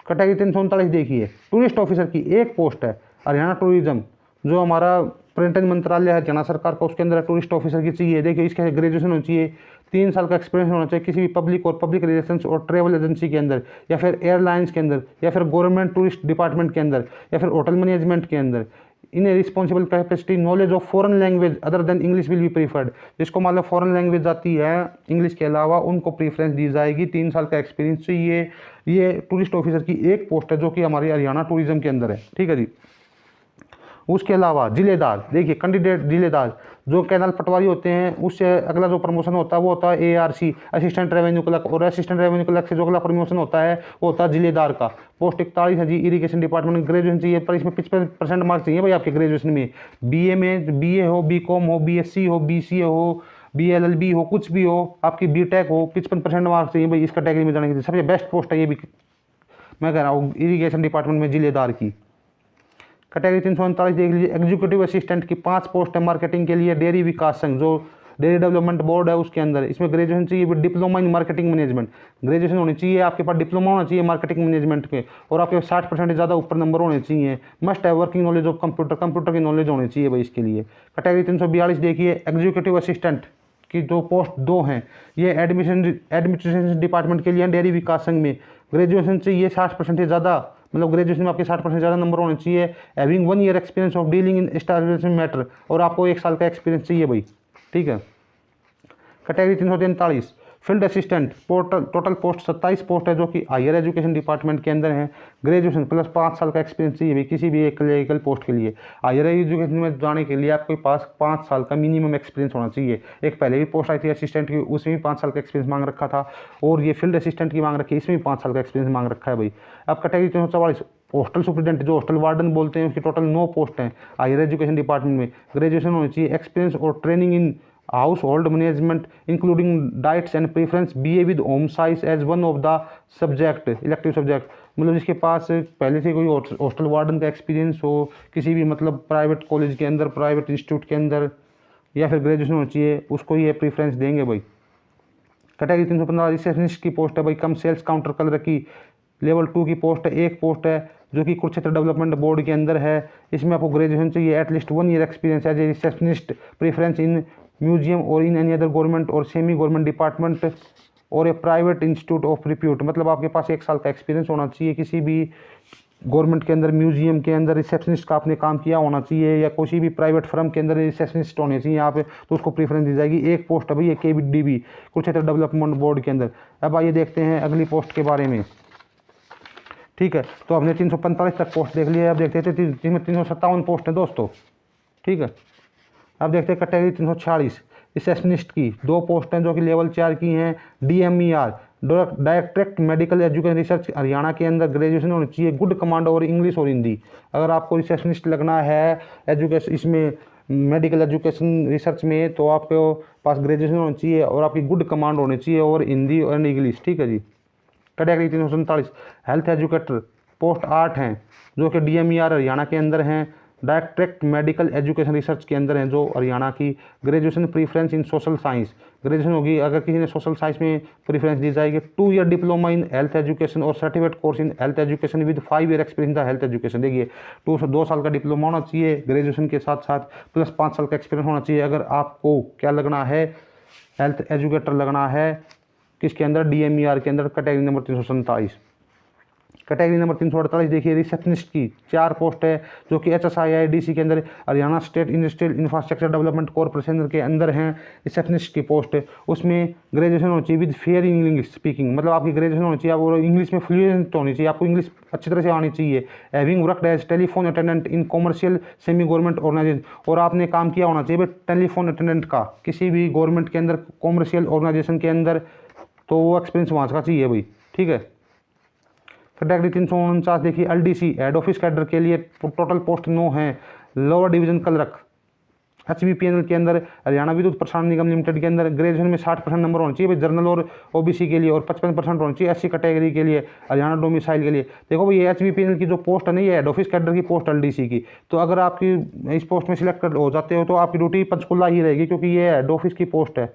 कैटेगरी 339 देखिए, टूरिस्ट ऑफिसर की एक पोस्ट है हरियाणा टूरिज्म, जो हमारा पर्यटन मंत्रालय है हरियाणा सरकार का, उसके अंदर टूरिस्ट ऑफिसर की चाहिए। देखिए इसके ग्रेजुएशन होनी चाहिए, 3 साल का एक्सपीरियंस होना चाहिए किसी भी पब्लिक और पब्लिक रिलेशंस और ट्रैवल एजेंसी के अंदर, या फिर एयरलाइंस के अंदर, या फिर गवर्नमेंट टूरिस्ट डिपार्टमेंट के अंदर, या फिर होटल मैनेजमेंट के अंदर। In a responsible capacity knowledge of foreign language other than English will be preferred. जिसको मतलब फॉरेन लैंग्वेज आती है इंग्लिश के अलावा, उनको प्रीफरेंस दी जाएगी। 3 साल का एक्सपीरियंस चाहिए। ये टूरिस्ट ऑफिसर की एक पोस्ट है जो कि हमारी हरियाणा टूरिज्म के अंदर है, ठीक है जी। उसके अलावा जिलेदार, देखिए कैंडिडेट जिलेदार जो कैनाल पटवारी होते हैं, उससे अगला जो प्रमोशन होता है वो होता है ARC असिस्टेंट रेवेन्यू क्लर्क, और असिस्टेंट रेवेन्यू क्लर्क से जो अगला प्रमोशन होता है वो होता है जिलेदार का। पोस्ट 41 है जी, इरिगेशन डिपार्टमेंट में। ग्रेजुएशन चाहिए, पर इसमें 55% मार्क्स चाहिए भाई आपके ग्रेजुएशन में। BA में BA हो, BCom हो, BSc हो, BCA हो, BLLB हो, कुछ भी हो, आपकी BTech हो, 55% मार्क्स चाहिए भाई इस कैटेगरी में जाने के लिए। सबसे बेस्ट पोस्ट है ये भी, मैं कह रहा हूँ, इरिगेशन डिपार्टमेंट में जिलेदार की। कैटेगरी 339 देख लीजिए, एग्जीक्यूटिव असिस्टेंट की 5 पोस्ट है मार्केटिंग के लिए। डेयरी विकास संघ जो डेयरी डेवलपमेंट बोर्ड है उसके अंदर, इसमें ग्रेजुएशन चाहिए with diploma in marketing management. Graduation होनी चाहिए, आपके पास डिप्लोमा होना चाहिए मार्केटिंग मैनेजमेंट पे, और आपके 60% से ज़्यादा ऊपर नंबर होने चाहिए। मस्ट है वर्किंग नॉलेज ऑफ कंप्यूटर की नॉलेज होनी चाहिए भाई इसके लिए। कैटेगरी 342 देखिए, एग्जीक्यूटिव असिस्टेंट की जो पोस्ट 2 हैं, ये एडमिनिस्ट्रेशन डिपार्टमेंट के लिए डेयरी विकास संघ में। ग्रेजुएशन चाहिए 60% से ज़्यादा, मतलब ग्रेजुएशन में आपके 60% से ज़्यादा नंबर होने चाहिए। Having 1 year experience of dealing in establishment matter, और आपको 1 साल का एक्सपीरियंस चाहिए भाई, ठीक है। Category 343 field assistant, total post 27 post है जो कि हायर एजुकेशन डिपार्टमेंट के अंदर है। ग्रेजुएशन प्लस 5 साल का एक्सपीरियंस चाहिए भाई किसी भी एक क्लरिकल पोस्ट के लिए। हायर एजुकेशन में जाने के लिए आपके पास 5 साल का मिनिमम एक्सपीरियंस होना चाहिए। एक पहले भी पोस्ट आई थी असिस्टेंट की, उसमें भी 5 साल का एक्सपीरियंस मांग रखा था, और ये फील्ड असिस्टेंट की मांग रखी है, इसमें भी 5 साल का एक्सपीरियंस मांग रखा है भाई। अब कैटेगरी 344 हॉस्टल सुप्रिटेंडेंट, जो हॉस्टल वार्डन बोलते हैं, उसकी टोटल 9 पोस्ट हैं हायर एजुकेशन डिपार्टमेंट में। ग्रेजुएशन होनी चाहिए, एक्सपीरियंस और training in household management including diets and preference, BA with home science as one of the subject elective subject. मतलब जिसके पास पहले से कोई हॉस्टल वार्डन का एक्सपीरियंस हो किसी भी मतलब प्राइवेट कॉलेज के अंदर, प्राइवेट इंस्टीट्यूट के अंदर, या फिर ग्रेजुएशन होनी चाहिए, उसको ये प्रेफरेंस देंगे भाई। कैटेगरी 315 रिसेप्शनिस्ट की पोस्ट है भाई, कम सेल्स काउंटर कलर की, लेवल 2 की पोस्ट है। एक पोस्ट है जो कि कुरुक्षेत्र डेवलपमेंट बोर्ड के अंदर है, इसमें आपको ग्रेजुएशन चाहिए, at least 1 year experience as a receptionist, preference in museum और इन एनी अदर गवर्नमेंट और सेमी गवर्नमेंट डिपार्टमेंट और a private institute of repute. मतलब आपके पास 1 साल का एक्सपीरियंस होना चाहिए किसी भी गवर्नमेंट के अंदर, म्यूजियम के अंदर रिसेप्शनिस्ट का आपने काम किया होना चाहिए, या किसी भी प्राइवेट फर्म के अंदर रिसेप्शनिस्ट होने चाहिए यहाँ पे, तो उसको प्रेफरेंस दी जाएगी। एक पोस्ट है भाई KBDB कुरुक्षेत्र डेवलपमेंट बोर्ड के अंदर। अब आइए देखते हैं अगली पोस्ट के बारे में, ठीक है। तो हमने 345 तक पोस्ट देख लिया, अब देखते थे जिसमें 357 पोस्ट है दोस्तों, ठीक है। अब देखते हैं कैटेगरी 346 रिसेप्शनिस्ट की 2 पोस्ट हैं जो कि लेवल 4 की हैं। DMER direct medical education research Haryana के अंदर, ग्रेजुएशन होनी चाहिए, गुड कमांड और इंग्लिश और हिंदी। अगर आपको रिसेप्शनिस्ट लगना है एजुकेशन इसमें मेडिकल एजुकेशन रिसर्च में, तो आपके पास ग्रेजुएशन होनी चाहिए और आपकी गुड कमांड होनी चाहिए और हिंदी और इंग्लिश, ठीक है जी। कैटेगरी 347 हेल्थ एजुकेटर, पोस्ट 8 हैं जो कि DMER हरियाणा के अंदर हैं, डायरेक्ट मेडिकल एजुकेशन रिसर्च के अंदर हैं जो हरियाणा की। Graduation preference in social science, graduation होगी अगर किसी ने सोशल साइंस में प्रीफरेंस दी जाएगी। 2 year diploma in health education और certificate course in health education with 5 year experience the health education. देखिए 2 साल का डिप्लोमा होना चाहिए ग्रेजुएशन के साथ साथ, प्लस 5 साल का एक्सपीरियंस होना चाहिए। अगर आपको क्या लगना है, हेल्थ एजुकेटर लगना है, किसके अंदर, DMER के अंदर, कैटेगरी नंबर 347। कैटेगरी नंबर 348 देखिए रिसेप्शनिस्ट की 4 पोस्ट है जो कि HSIIDC के अंदर Haryana state industrial infrastructure development corporation के अंदर हैं। रिसेप्शनिस्ट की पोस्ट है, उसमें ग्रेजुएशन होनी चाहिए with fair in English speaking, मतलब आपकी ग्रेजुएशन होनी चाहिए और इंग्लिश में फ्लुएंट होनी चाहिए, आपको इंग्लिश अच्छी तरह से आनी चाहिए। Having worked as telephone attendant in commercial semi government organisation, और आपने काम किया होना चाहिए टेलीफोन अटेंडेंट का किसी भी गवर्नमेंट के अंदर, कॉमर्शियल ऑर्गेनाइजेशन के अंदर, तो वो एक्सपीरियंस वहाँ का चाहिए भाई, ठीक है। कैटेगरी 349 देखिए LDC हेड ऑफिस कैडर के लिए टोटल पोस्ट 9 हैं। लोअर डिवीजन क्लर्क HBPNL के अंदर हरियाणा विद्युत प्रसारण निगम लिमिटेड के अंदर ग्रेजुएशन में 60% नंबर होना चाहिए भाई जनरल और OBC के लिए, और 55% होना चाहिए SC कैटेगरी के लिए, हरियाणा डोमिसाइल के लिए। देखो भाई ये HBPNL की जो पोस्ट है ना, ये हेड ऑफिस कैडर की पोस्ट LDC की, तो अगर आपकी इस पोस्ट में सिलेक्ट हो जाते हो तो आपकी ड्यूटी पंचकुला ही रहेगी, क्योंकि ये हेड ऑफिस की पोस्ट है।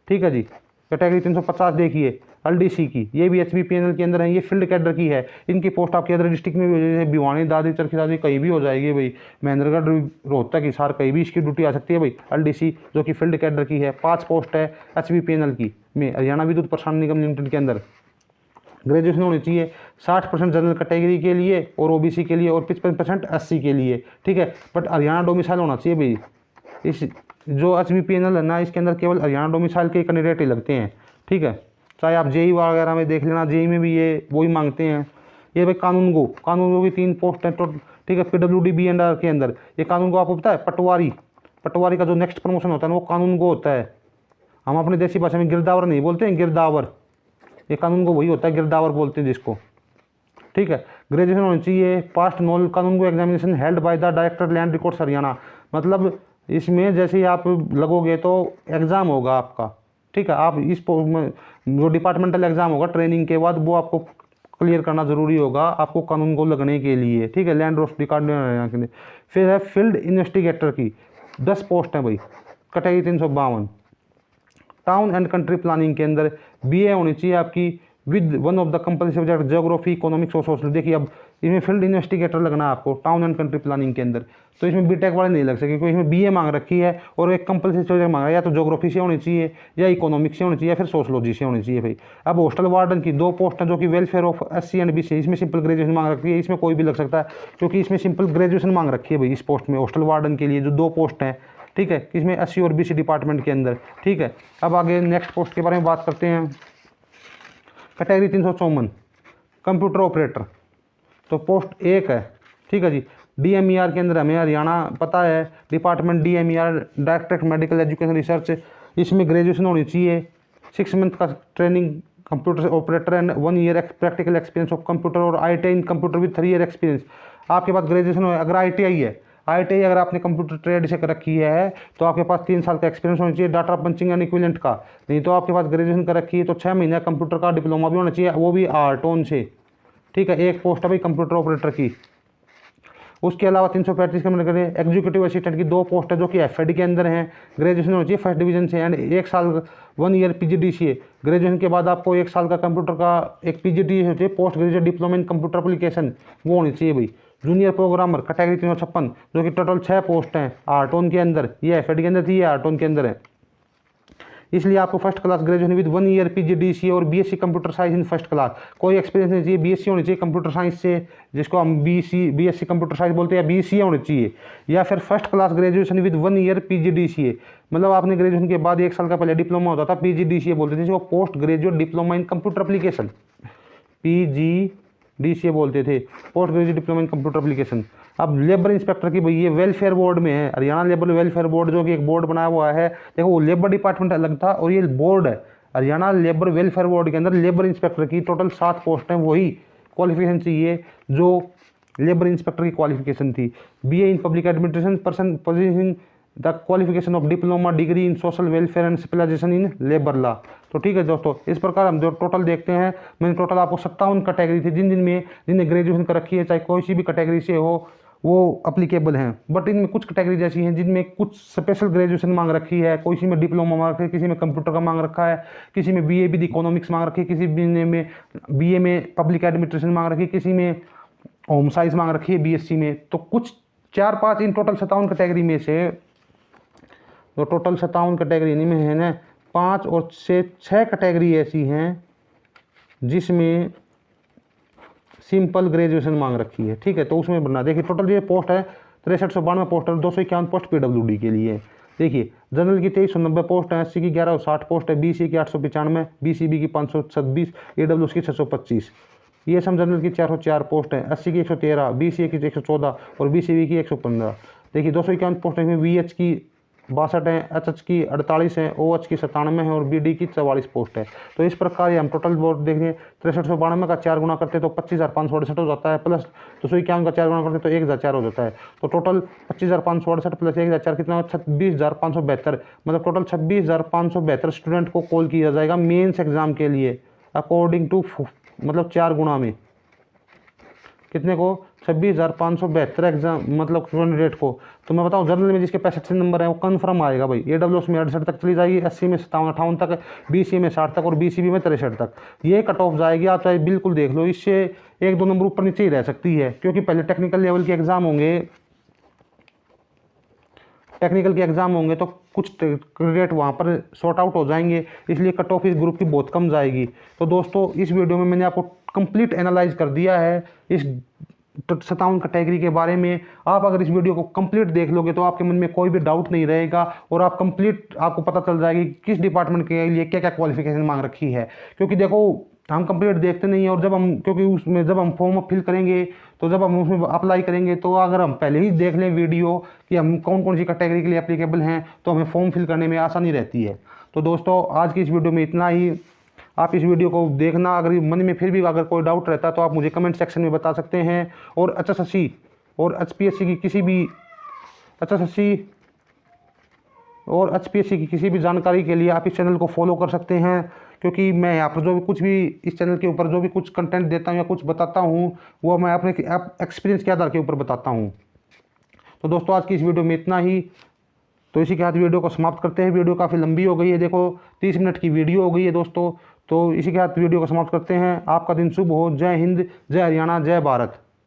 ठीक है जी। कैटेगरी 350 देखिए LDC की, ये भी HBPNL के अंदर है, ये फील्ड कैडर की है। इनकी पोस्ट आपके अदर डिस्ट्रिक्ट में भी हो जाए, भिवानी, दादरी, चरखी दादरी कहीं भी हो जाएगी भाई, महेंद्रगढ़, रोहतक, हिसार कहीं भी इसकी ड्यूटी आ सकती है भाई। LDC जो कि फील्ड कैडर की है, 5 पोस्ट है HBPNL की में हरियाणा विद्युत प्रसारण निगम लिमिटेड के अंदर। ग्रेजुएशन होनी चाहिए 60% जनरल कैटेगरी के लिए और OBC के लिए, और 55% SC के लिए। ठीक है, बट हरियाणा डोमिसाइल होना चाहिए भाई। इस जो HBPNL है ना, इसके अंदर केवल हरियाणा डोमिसाइल के कैंडिडेट ही लगते हैं। ठीक है, चाहे आप JEE वगैरह में देख लेना, JEE में भी ये वही मांगते हैं। ये भाई कानून गो की 3 पोस्ट हैं टोटल। ठीक है, PWD B&R के अंदर ये कानून गो आपको पता है, पटवारी का जो नेक्स्ट प्रमोशन होता है ना, वो कानून गो होता है। हम अपनी देसी भाषा में गिरदावर नहीं बोलते हैं, गिरदावर, ये कानून गो वही होता है, गिरदावर बोलते हैं जिसको। ठीक है, ग्रेजुएशन होनी चाहिए पास्ट नॉल कानून गो examination held by the director land records Haryana. मतलब इसमें जैसे ही आप लगोगे तो एग्ज़ाम होगा आपका। ठीक है, आप इस जो डिपार्टमेंटल एग्ज़ाम होगा ट्रेनिंग के बाद, वो आपको क्लियर करना ज़रूरी होगा आपको कानून को लगने के लिए। ठीक है, लैंड रिकॉर्ड के लिए। फिर है फील्ड इन्वेस्टिगेटर की 10 पोस्ट हैं भाई, category 352। Town and country planning के अंदर BA होनी चाहिए आपकी with one of the compulsory subject geography, economics और सोशल। देखिए अब इसमें फील्ड इन्वेस्टिगेटर लगना है आपको टाउन एंड कंट्री प्लानिंग के अंदर, तो इसमें BTech वाले नहीं लग सके, क्योंकि इसमें BA मांग रखी है और एक कंपलसरी सब्जेक्ट मांगा है, या तो ज्योग्राफी से होनी चाहिए, या इकोनॉमिक्स से होनी चाहिए, या फिर सोशलॉजी से होनी चाहिए भाई। अब हॉस्टल वार्डन की 2 पोस्ट हैं जो कि welfare of SC and BC, इसमें सिंपल ग्रेजुएशन मांग रखी है। इसमें कोई भी लग सकता है, क्योंकि इसमें सिंपल ग्रेजुएशन मांग रखी है भाई इस पोस्ट में, हॉस्टल वार्डन के लिए जो 2 पोस्ट हैं। ठीक है, इसमें SC और BC डिपार्टमेंट के अंदर। ठीक है, अब आगे नेक्स्ट पोस्ट के बारे में बात करते हैं। कैटेगरी 354 कंप्यूटर ऑपरेटर, तो पोस्ट 1 है। ठीक है जी। DMER के अंदर हमें हरियाणा पता है, department DMER directorate medical education research, इसमें ग्रेजुएशन होनी चाहिए, 6 मंथ का training computer operator and 1 year practical experience of computer, और ITI in computer with 3 year experience. आपके पास ग्रेजुएशन हो, अगर ITI है, ITI अगर आपने कंप्यूटर ट्रेड से कर रखी है तो आपके पास 3 साल का एक्सपीरियंस होना चाहिए डाटा पंचिंग एंड इक्विवेलेंट का। नहीं तो आपके पास ग्रेजुएशन कर रखी है तो 6 महीने कंप्यूटर का डिप्लोमा भी होना चाहिए, वो भी आर्टोन से। ठीक है, 1 पोस्ट है भाई कंप्यूटर ऑपरेटर की। उसके अलावा 335 का मैंने एग्जीक्यूटिव असिस्टेंट की 2 पोस्ट है जो कि FID के अंदर हैं। ग्रेजुएशन होनी चाहिए फर्स्ट डिवीजन से, एंड 1 साल 1 ईयर PGDCA। ग्रेजुएशन के बाद आपको 1 साल का कंप्यूटर का एक PGDCA होनी चाहिए, post graduate diploma in computer application, वो होनी चाहिए भाई। जूनियर प्रोग्रामर कैटेगरी 356 जो कि टोटल 6 पोस्ट हैं आर्टोन के अंदर, ये FID के अंदर थी, ये आर्टोन के अंदर है। इसलिए आपको first class graduation with 1 year PGDCA और BSc computer science in first class. कोई एक्सपीरियंस नहीं चाहिए, BSc होनी चाहिए कंप्यूटर साइंस से, जिसको हम BSc कंप्यूटर साइंस बोलते हैं, या BCA होनी चाहिए, या फिर first class graduation with 1 year PGDCA। मतलब आपने ग्रेजुएशन के बाद 1 साल का पहले डिप्लोमा होता था, PGDCA बोलते थे, जिसको post graduate diploma in computer application, PGDCA बोलते थे, post graduate diploma in computer application. अब लेबर इंस्पेक्टर की भाई ये वेलफेयर बोर्ड में है, हरियाणा लेबर वेलफेयर बोर्ड जो कि एक बोर्ड बनाया हुआ है। देखो वो लेबर डिपार्टमेंट अलग था और ये बोर्ड है, हरियाणा लेबर वेलफेयर बोर्ड के अंदर लेबर इंस्पेक्टर की टोटल 7 पोस्ट हैं। वही क्वालिफिकेशन चाहिए जो लेबर इंस्पेक्टर की क्वालिफिकेशन थी। BA in public administration person possessing the qualification of diploma degree in social welfare and specialisation in labour law. तो ठीक है दोस्तों, इस प्रकार हम जो टोटल देखते हैं, मैंने टोटल आपको 57 कैटेगरी थी जिन्हें ग्रेजुएशन कर रखी है, चाहे कोई सी भी कैटेगरी से हो, वो अप्लीकेबल हैं। बट इनमें कुछ कैटेगरी ऐसी हैं जिनमें कुछ स्पेशल ग्रेजुएशन मांग रखी है, कोई में डिप्लोमा मांग रखा है, किसी में कंप्यूटर का मांग रखा है, किसी में BA विद इकोनॉमिक्स मांग रखी है, किसी में BA में पब्लिक एडमिनिस्ट्रेशन मांग रखी है, किसी में होम साइंस मांग रखी है BSc में। तो कुछ 4-5 इन टोटल 57 कैटेगरी में से, तो टोटल 57 कैटेगरी में है ना, 5 और 6 कैटेगरी ऐसी हैं जिसमें सिंपल ग्रेजुएशन मांग रखी है। ठीक है, तो उसमें बनना। देखिए टोटल ये पोस्ट है 6392 पोस्ट है, 251 पोस्ट PWD के लिए। देखिए जनरल की 2390 पोस्ट है, SC की 1160 पोस्ट है, BC की 895, BCB की 526, AWS की 625। ये सब जनरल की 404 पोस्ट है, SC की 113, BCA की 114 और BCB की 115। देखिए 251 पोस्ट है, इसमें VH की 62 हैं, एचएच की 48 हैं, ओएच की 97 है और बीडी की 44 पोस्ट है। तो इस प्रकार हम टोटल बोर्ड देख रहे हैं 6392 का 4 गुना करते तो 25,568 हो जाता है, प्लस 251 का 4 गुना करते तो 1004 हो जाता है। तो टोटल 25,568 प्लस 1004 कितना, 26,572, मतलब टोटल 26,572 स्टूडेंट को कॉल किया जाएगा मेंस एग्जाम के लिए अकॉर्डिंग टू, मतलब 4 गुना में कितने को, 26,572 एग्जाम मतलब कैंडिडेट को। तो मैं बताऊं जनरल में जिसके 65 नंबर है वो कन्फर्म आएगा भाई, AWS में 68 तक चली जाएगी, SC में 57-58 तक, BC में 60 तक और BCB में 63 तक ये कट ऑफ जाएगी। आप चाहे बिल्कुल देख लो, इससे 1-2 नंबर ऊपर नीचे ही रह सकती है, क्योंकि पहले टेक्निकल लेवल के एग्जाम होंगे, टेक्निकल के एग्जाम होंगे तो कुछ कैंडिडेट वहाँ पर सॉर्ट आउट हो जाएंगे, इसलिए कट ऑफ इस ग्रुप की बहुत कम जाएगी। तो दोस्तों इस वीडियो में मैंने आपको कंप्लीट एनालाइज कर दिया है इस 57 कैटेगरी के बारे में। आप अगर इस वीडियो को कंप्लीट देख लोगे तो आपके मन में कोई भी डाउट नहीं रहेगा और आप कंप्लीट आपको पता चल जाएगी किस डिपार्टमेंट के लिए क्या क्या क्वालिफिकेशन मांग रखी है। क्योंकि देखो हम कंप्लीट देखते नहीं है, और जब हम, क्योंकि उसमें जब हम फॉर्म फिल करेंगे तो जब हम उसमें अप्लाई करेंगे तो अगर हम पहले ही देख लें वीडियो कि हम कौन कौन सी कैटेगरी के लिए एप्लीकेबल हैं तो हमें फॉर्म फिल करने में आसानी रहती है। तो दोस्तों आज की इस वीडियो में इतना ही। आप इस वीडियो को देखना, अगर मन में फिर भी अगर कोई डाउट रहता है तो आप मुझे कमेंट सेक्शन में बता सकते हैं। और HSSC और HPSC की किसी भी HSSC और HPSC की किसी भी जानकारी के लिए आप इस चैनल को फॉलो कर सकते हैं, क्योंकि मैं यहाँ पर जो भी कुछ भी इस चैनल के ऊपर जो भी कुछ कंटेंट देता हूँ या कुछ बताता हूँ वो मैं अपने एक्सपीरियंस के आधार के ऊपर बताता हूँ। तो दोस्तों आज की इस वीडियो में इतना ही। तो इसी के साथ वीडियो को समाप्त करते हैं। वीडियो काफ़ी लंबी हो गई है, देखो 30 मिनट की वीडियो हो गई है दोस्तों। तो इसी के साथ वीडियो को समाप्त करते हैं। आपका दिन शुभ हो। जय हिंद, जय हरियाणा, जय भारत।